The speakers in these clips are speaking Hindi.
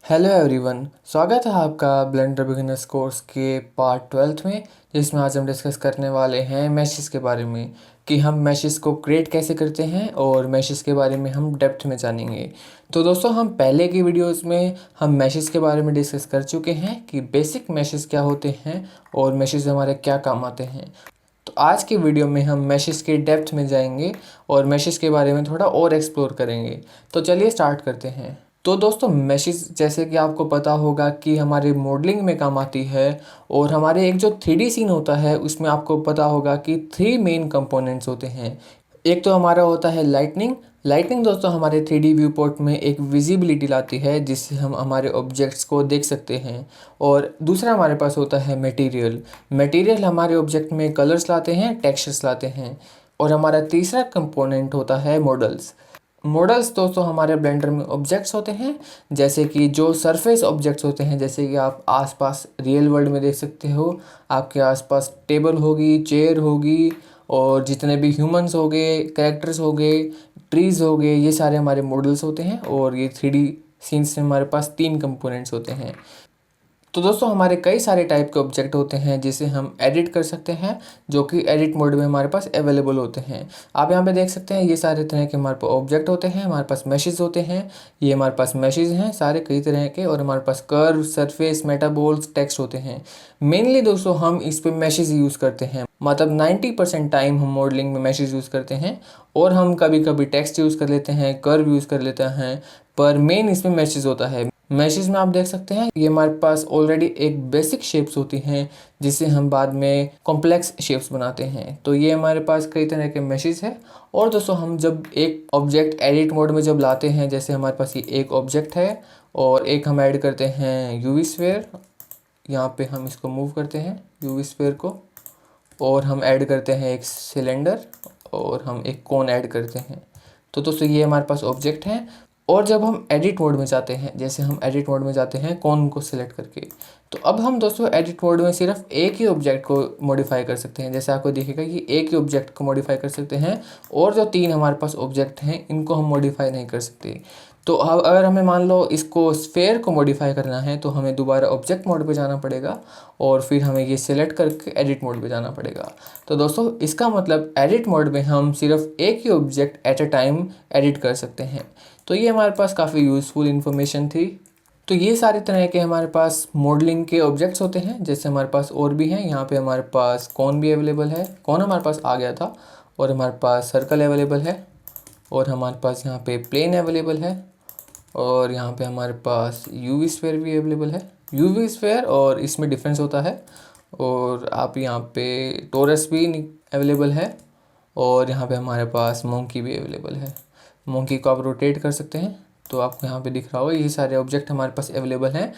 हेलो एवरीवन, स्वागत है आपका ब्लेंडर बिगिनर्स कोर्स के पार्ट 12th में, जिसमें आज हम डिस्कस करने वाले हैं मैशेस के बारे में कि हम मैशेस को क्रिएट कैसे करते हैं और मैशेस के बारे में हम डेप्थ में जानेंगे। तो दोस्तों, हम पहले की वीडियोस में हम मैशेस के बारे में डिस्कस कर चुके हैं कि बेसिक मैशेस क्या होते हैं और मैशेस हमारे क्या काम आते हैं। तो आज की वीडियो में हम मैशेस के डेप्थ में जाएंगे और मैशेस के बारे में थोड़ा और एक्सप्लोर करेंगे। तो चलिए स्टार्ट करते हैं। तो दोस्तों, मैशेस जैसे कि आपको पता होगा कि हमारे मॉडलिंग में काम आती है और हमारे एक जो 3D सीन होता है उसमें आपको पता होगा कि 3 मेन कंपोनेंट्स होते हैं। एक तो हमारा होता है लाइटनिंग। लाइटनिंग दोस्तों हमारे 3D व्यू पोर्ट में एक विजिबिलिटी लाती है जिससे हम हमारे ऑब्जेक्ट्स को देख सकते हैं। और दूसरा हमारे पास होता है मटेरियल। मटेरियल हमारे ऑब्जेक्ट में कलर्स लाते हैं, टेक्सचर्स लाते हैं। और हमारा तीसरा कंपोनेंट होता है मॉडल्स। मॉडल्स दोस्तों हमारे ब्लेंडर में ऑब्जेक्ट्स होते हैं, जैसे कि जो सरफेस ऑब्जेक्ट्स होते हैं, जैसे कि आप आसपास रियल वर्ल्ड में देख सकते हो। आपके आसपास टेबल होगी, चेयर होगी और जितने भी ह्यूमंस हो गए, कैरेक्टर्स हो गए, ट्रीज़ हो गए, ये सारे हमारे मॉडल्स होते हैं। और ये 3D सीन्स में हमारे पास 3 कंपोनेंट्स होते हैं। तो दोस्तों, हमारे कई सारे टाइप के ऑब्जेक्ट होते हैं जिसे हम एडिट कर सकते हैं, जो कि एडिट मोड में हमारे पास अवेलेबल होते हैं। आप यहाँ पे देख सकते हैं, ये सारे तरह के हमारे पास ऑब्जेक्ट होते हैं। हमारे पास मैशेस होते हैं, ये हमारे पास मैशेस हैं सारे कई तरह के। और हमारे पास कर्व, सरफेस, मेटाबॉल्स, टेक्स्ट होते हैं। मेनली दोस्तों हम इस पे मैशेस यूज़ करते हैं, मतलब 90% टाइम हम मॉडलिंग में मैशेस यूज़ करते हैं। और हम कभी कभी टेक्स्ट यूज़ कर लेते हैं, कर्व यूज़ कर लेते हैं, पर मेन इसमें मैशेस होता है। मैशेस में आप देख सकते हैं, ये हमारे पास ऑलरेडी एक बेसिक शेप्स होती हैं जिससे हम बाद में कॉम्प्लेक्स शेप्स बनाते हैं। तो ये हमारे पास कई तरह के मैशेस है। और दोस्तों, हम जब एक ऑब्जेक्ट एडिट मोड में जब लाते हैं, जैसे हमारे पास ये एक ऑब्जेक्ट है और एक हम ऐड करते हैं यूवी स्फीयर। यहाँ पे हम इसको मूव करते हैं यूवी स्फीयर को, और हम ऐड करते हैं एक सिलेंडर और हम एक कोन ऐड करते हैं। तो दोस्तों, ये हमारे पास ऑब्जेक्ट हैं। और जब हम एडिट मोड में जाते हैं, जैसे हम एडिट मोड में जाते हैं कौन को सिलेक्ट करके, तो अब हम दोस्तों एडिट मोड में सिर्फ एक ही ऑब्जेक्ट को मॉडिफाई कर सकते हैं। जैसे आपको दिखेगा कि एक ही ऑब्जेक्ट को मॉडिफाई कर सकते हैं और जो 3 हमारे पास ऑब्जेक्ट हैं इनको हम मॉडिफाई नहीं कर सकते। तो अब अगर हमें मान लो इसको स्फेयर को मॉडिफाई करना है तो हमें दोबारा ऑब्जेक्ट मोड पे जाना पड़ेगा और फिर हमें ये सिलेक्ट करके एडिट मोड पे जाना पड़ेगा। तो दोस्तों, इसका मतलब एडिट मोड में हम सिर्फ एक ही object at a time edit कर सकते हैं। तो ये हमारे पास काफ़ी यूज़फुल इन्फॉर्मेशन थी। तो ये सारे तरह के हमारे पास मॉडलिंग के ऑब्जेक्ट्स होते हैं। जैसे हमारे पास और भी हैं, यहाँ पे हमारे पास कौन भी अवेलेबल है, कौन हमारे पास आ गया था। और हमारे पास सर्कल अवेलेबल है, और हमारे पास यहाँ पे प्लेन अवेलेबल है, और यहाँ पे हमारे पास यूवी स्फीयर भी अवेलेबल है। यूवी स्फीयर और इसमें डिफरेंस होता है। और आप यहाँ पे टोरस भी अवेलेबल है, और यहाँ पे हमारे पास मोंकी भी अवेलेबल है। मोंकी को आप रोटेट कर सकते हैं, तो आपको यहाँ पे दिख रहा होगा ये सारे ऑब्जेक्ट हमारे पास अवेलेबल हैं।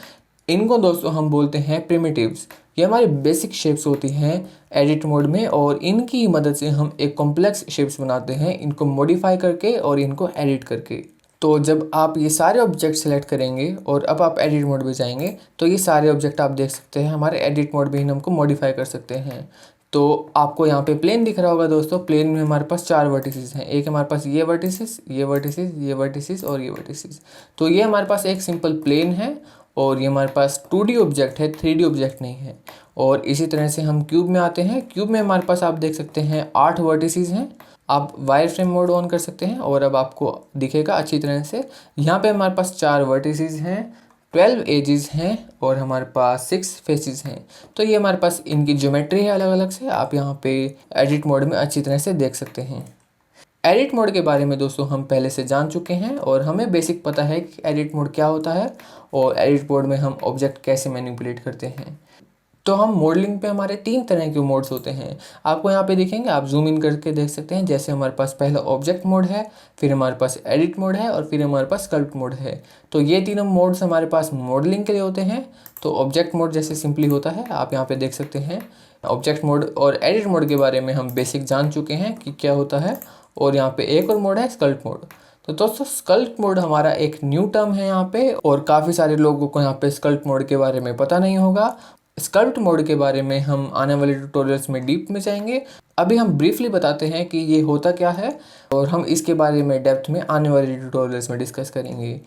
इनको दोस्तों हम बोलते हैं प्रिमिटिव्स। ये हमारी बेसिक शेप्स होती हैं एडिट मोड में, और इनकी मदद से हम एक कॉम्प्लेक्स शेप्स बनाते हैं, इनको मॉडिफाई करके और इनको एडिट करके। तो जब आप ये सारे ऑब्जेक्ट सेलेक्ट करेंगे और अब आप एडिट मोड में जाएंगे, तो ये सारे ऑब्जेक्ट आप देख सकते हैं हमारे एडिट मोड में ही हमको मॉडिफाई कर सकते हैं। तो आपको यहाँ पे प्लेन दिख रहा होगा दोस्तों। प्लेन में हमारे पास 4 वर्टिसेस हैं। एक हमारे पास ये वर्टिसेस, ये वर्टिसेस, ये वर्टिसेस और ये वर्टिसेस। तो ये हमारे पास एक सिंपल प्लेन है, और ये हमारे पास 2D ऑब्जेक्ट है, 3D ऑब्जेक्ट नहीं है। और इसी तरह से हम क्यूब में आते हैं। क्यूब में हमारे पास आप देख सकते हैं 8 वर्टिसेस हैं। आप वायर फ्रेम मोड ऑन कर सकते हैं और अब आपको दिखेगा अच्छी तरह से। यहाँ पे हमारे पास 4 वर्टिसेस हैं, 12 एजेस हैं, और हमारे पास 6 फेसेस हैं। तो ये हमारे पास इनकी ज्योमेट्री है अलग अलग से, आप यहाँ पे एडिट मोड में अच्छी तरह से देख सकते हैं। एडिट मोड के बारे में दोस्तों हम पहले से जान चुके हैं और हमें बेसिक पता है कि एडिट मोड क्या होता है और एडिट मोड में हम ऑब्जेक्ट कैसे मैनिपुलेट करते हैं। तो हम मॉडलिंग पे हमारे 3 तरह के मोड्स होते हैं। आपको यहाँ पे दिखेंगे, आप जूम इन करके देख सकते हैं। जैसे हमारे पास पहला ऑब्जेक्ट मोड है, फिर हमारे पास एडिट मोड है, और फिर हमारे पास स्कल्प्ट मोड है। तो ये तीनों मोड्स हमारे पास मॉडलिंग के लिए होते हैं। तो ऑब्जेक्ट मोड जैसे सिंपली होता है, आप यहाँ पे देख सकते हैं। ऑब्जेक्ट मोड और एडिट मोड के बारे में हम बेसिक जान चुके हैं कि क्या होता है। और यहाँ पे एक और मोड है स्कल्प्ट मोड। तो दोस्तों, स्कल्प्ट मोड हमारा एक न्यू टर्म है यहाँ पे, और काफ़ी सारे लोगों को यहाँ पे स्कल्प्ट मोड के बारे में पता नहीं होगा। स्कल्प्ट मोड के बारे में हम आने वाले ट्यूटोरियल्स में डीप में जाएंगे। अभी हम ब्रीफली बताते हैं कि ये होता क्या है, और हम इसके बारे में डेप्थ में आने वाले ट्यूटोरियल्स में डिस्कस करेंगे।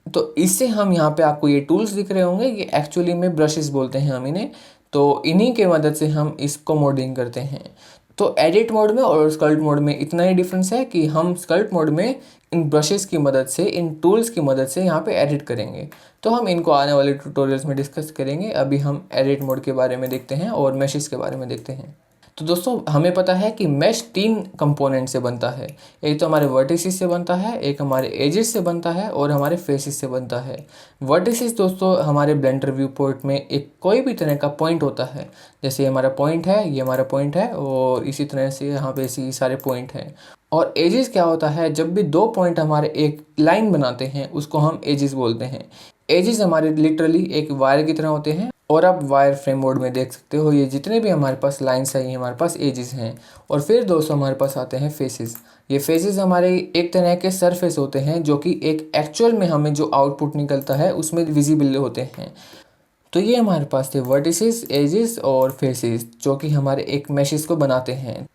तो इससे हम यहाँ पे आपको ये टूल्स दिख रहे होंगे, ये एक्चुअली में ब्रशेस बोलते हैं हम इन्हें। तो इन्हीं के मदद से हम इसको मॉडलिंग करते हैं। तो एडिट मोड में और स्कल्प्ट मोड में इतना ही डिफरेंस है कि हम स्कल्प्ट मोड में इन ब्रशेस की मदद से, इन टूल्स की मदद से यहाँ पे एडिट करेंगे। तो हम इनको आने वाले ट्यूटोरियल्स में डिस्कस करेंगे। अभी हम एडिट मोड के बारे में देखते हैं और मैशेस के बारे में देखते हैं। तो दोस्तों हमें पता है कि मैश 3 कंपोनेंट से बनता है। एक तो हमारे वर्टिसेस से बनता है, एक हमारे एजेस से बनता है और हमारे फेसेस से बनता है। वर्टिसेस दोस्तों हमारे ब्लेंडर व्यू पोर्ट में एक कोई भी तरह का पॉइंट होता है। जैसे ये हमारा पॉइंट है, ये हमारा पॉइंट है और इसी तरह से यहाँ पे इसी सारे पॉइंट हैं। और एजेस क्या होता है, जब भी 2 पॉइंट हमारे एक लाइन बनाते हैं उसको हम एजेस बोलते हैं। एजेस हमारे लिटरली एक वायर की तरह होते हैं। और आप वायर फ्रेम मोड में देख सकते हो, ये जितने भी हमारे पास लाइन्स हैं ये हमारे पास एजेस हैं। और फिर दोस्तों हमारे पास आते हैं फेसेस। ये फेसेस हमारे एक तरह के सरफेस होते हैं जो कि एक एक्चुअल में हमें जो आउटपुट निकलता है उसमें विजिबल होते हैं। तो ये हमारे पास थे वर्टिसेस, एजेस और फेसेस जो कि हमारे एक मैशेस को बनाते हैं।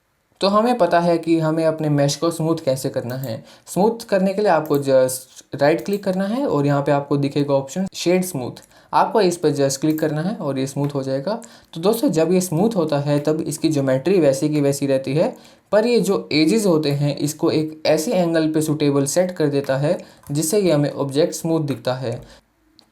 तो हमें पता है कि हमें अपने मैश को स्मूथ कैसे करना है। स्मूथ करने के लिए आपको जस्ट राइट क्लिक करना है और यहाँ पे आपको दिखेगा ऑप्शन शेड स्मूथ। आपको इस पर जस्ट क्लिक करना है और ये स्मूथ हो जाएगा। तो दोस्तों जब ये स्मूथ होता है तब इसकी ज्योमेट्री वैसी की वैसी रहती है, पर ये जो एजेस होते हैं इसको एक ऐसे एंगल पे सूटेबल सेट कर देता है जिससे ये हमें ऑब्जेक्ट स्मूथ दिखता है।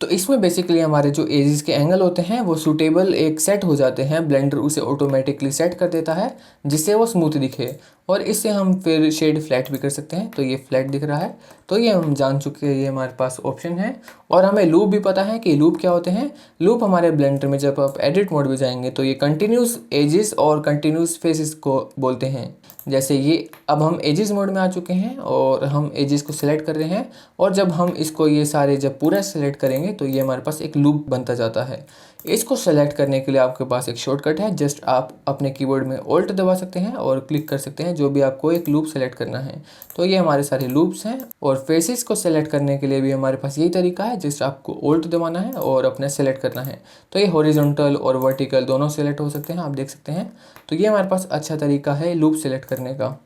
तो इसमें बेसिकली हमारे जो एजेस के एंगल होते हैं वो सूटेबल एक सेट हो जाते हैं। ब्लेंडर उसे ऑटोमेटिकली सेट कर देता है जिससे वो स्मूथ दिखे। और इससे हम फिर शेड फ्लैट भी कर सकते हैं। तो ये फ्लैट दिख रहा है, तो ये हम जान चुके हैं, ये हमारे पास ऑप्शन है। और हमें लूप भी पता है कि लूप क्या होते हैं। लूप हमारे ब्लेंडर में जब आप एडिट मोड में जाएंगे तो ये कंटिन्यूस एजेस और कंटिन्यूस फेसेस को बोलते हैं। जैसे ये अब हम एजेस मोड में आ चुके हैं और हम एजेस को सिलेक्ट कर रहे हैं। और जब हम इसको ये सारे जब पूरा सिलेक्ट करेंगे तो ये हमारे पास एक लूप बनता जाता है। इसको सेलेक्ट करने के लिए आपके पास एक शॉर्टकट है, जस्ट आप अपने कीबोर्ड में ऑल्ट दबा सकते हैं और क्लिक कर सकते हैं जो भी आपको एक लूप सेलेक्ट करना है। तो ये हमारे सारे लूप्स हैं। और फेसेस को सेलेक्ट करने के लिए भी हमारे पास यही तरीका है, जस्ट आपको ऑल्ट दबाना है और अपने सेलेक्ट करना है। तो ये हॉरिजॉन्टल और वर्टिकल दोनों सेलेक्ट हो सकते हैं, आप देख सकते हैं। तो ये हमारे पास अच्छा तरीका है लूप सेलेक्ट करने का।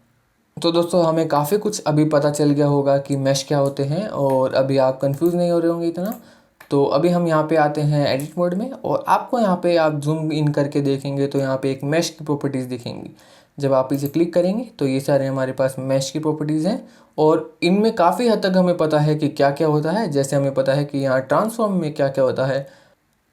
तो दोस्तों हमें काफ़ी कुछ अभी पता चल गया होगा कि मैश क्या होते हैं और अभी आप कंफ्यूज नहीं हो रहे होंगे इतना। तो अभी हम यहाँ पे आते हैं एडिट मोड में और आपको यहाँ पे आप जूम इन करके देखेंगे तो यहाँ पे एक मैश की प्रॉपर्टीज़ दिखेंगी। जब आप इसे क्लिक करेंगे तो ये सारे हमारे पास मैश की प्रॉपर्टीज़ हैं और इनमें काफ़ी हद तक हमें पता है कि क्या क्या होता है। जैसे हमें पता है कि यहाँ ट्रांसफॉर्म में क्या क्या होता है।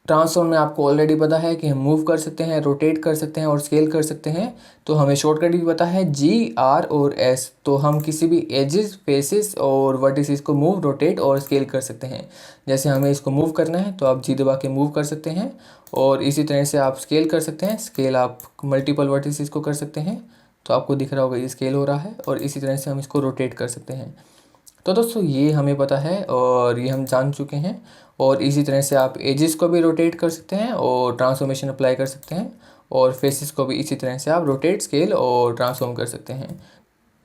ट्रांसफॉर्म में आपको ऑलरेडी पता है कि हम मूव कर सकते हैं, रोटेट कर सकते हैं और स्केल कर सकते हैं। तो हमें शॉर्टकट भी पता है जी, आर और एस। तो हम किसी भी एजेस, फेसेस और वर्टिसेस को मूव, रोटेट और स्केल कर सकते हैं। जैसे हमें इसको मूव करना है तो आप जी दबा के मूव कर सकते हैं और इसी तरह से आप स्केल कर सकते हैं। स्केल आप मल्टीपल वर्टिसेस को कर सकते हैं। तो आपको दिख रहा होगा ये स्केल हो रहा है। और इसी तरह से हम इसको रोटेट कर सकते हैं। तो दोस्तों ये हमें पता है और ये हम जान चुके हैं। और इसी तरह से आप एजेस को भी रोटेट कर सकते हैं और ट्रांसफॉर्मेशन अप्लाई कर सकते हैं। और फेसेस को भी इसी तरह से आप रोटेट, स्केल और ट्रांसफॉर्म कर सकते हैं।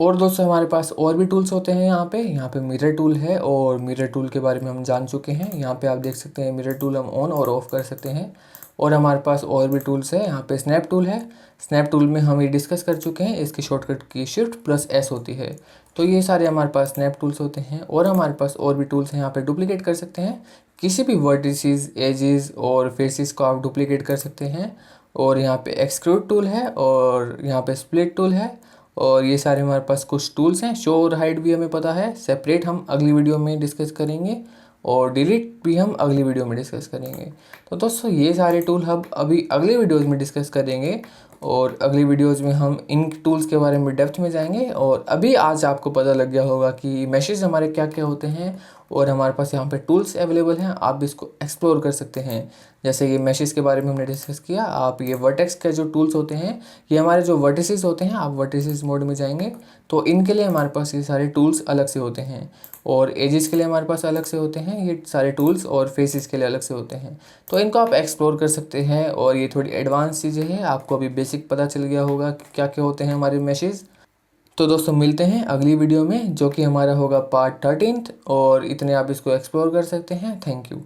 और दोस्तों हमारे पास और भी टूल्स होते हैं यहाँ पे मिरर टूल है और मिरर टूल के बारे में हम जान चुके हैं। यहाँ पे आप देख सकते हैं मिरर टूल हम ऑन और ऑफ कर सकते हैं। और हमारे पास और भी टूल्स है, यहाँ पे स्नैप टूल है। स्नैप टूल में हम ये डिस्कस कर चुके हैं, इसकी शॉर्टकट की Shift+S होती है। तो ये सारे हमारे पास स्नैप टूल्स होते हैं। और हमारे पास और भी टूल्स हैं, यहाँ पे डुप्लीकेट कर सकते हैं। किसी भी वर्टिसेस, एजेस और फेसेस को आप डुप्लीकेट कर सकते हैं। और यहाँ पे एक्सट्रूड टूल है और यहाँ पे स्प्लिट टूल है। और ये सारे हमारे पास कुछ टूल्स हैं। शो और हाइड भी हमें पता है, सेपरेट हम अगली वीडियो में डिस्कस करेंगे। और डिलीट भी हम अगली वीडियो में डिस्कस करेंगे। तो दोस्तों ये सारे टूल हम अभी अगले वीडियोज़ में डिस्कस करेंगे। और अगली वीडियोज़ में हम इन टूल्स के बारे में डेप्थ में जाएंगे। और अभी आज आपको पता लग गया होगा कि मैशेस हमारे क्या क्या होते हैं और हमारे पास यहाँ पे टूल्स अवेलेबल हैं, आप भी इसको एक्सप्लोर कर सकते हैं। जैसे ये मैशेस के बारे में हमने डिस्कस किया। आप ये वर्टेक्स के जो टूल्स होते हैं, ये हमारे जो वर्टिसेस होते हैं, आप वर्टिसेस मोड में जाएंगे तो इनके लिए हमारे पास ये सारे टूल्स अलग से होते हैं। और एजेस के लिए हमारे पास अलग से होते हैं ये सारे टूल्स और फेसेस के लिए अलग से होते हैं। तो इनको आप एक्सप्लोर कर सकते हैं। और ये थोड़ी एडवांस चीज़ें हैं, आपको अभी बेसिक पता चल गया होगा कि क्या क्या होते हैं हमारे मैशेस। तो दोस्तों मिलते हैं अगली वीडियो में जो कि हमारा होगा पार्ट 13। और इतने आप इसको एक्सप्लोर कर सकते हैं। Thank you.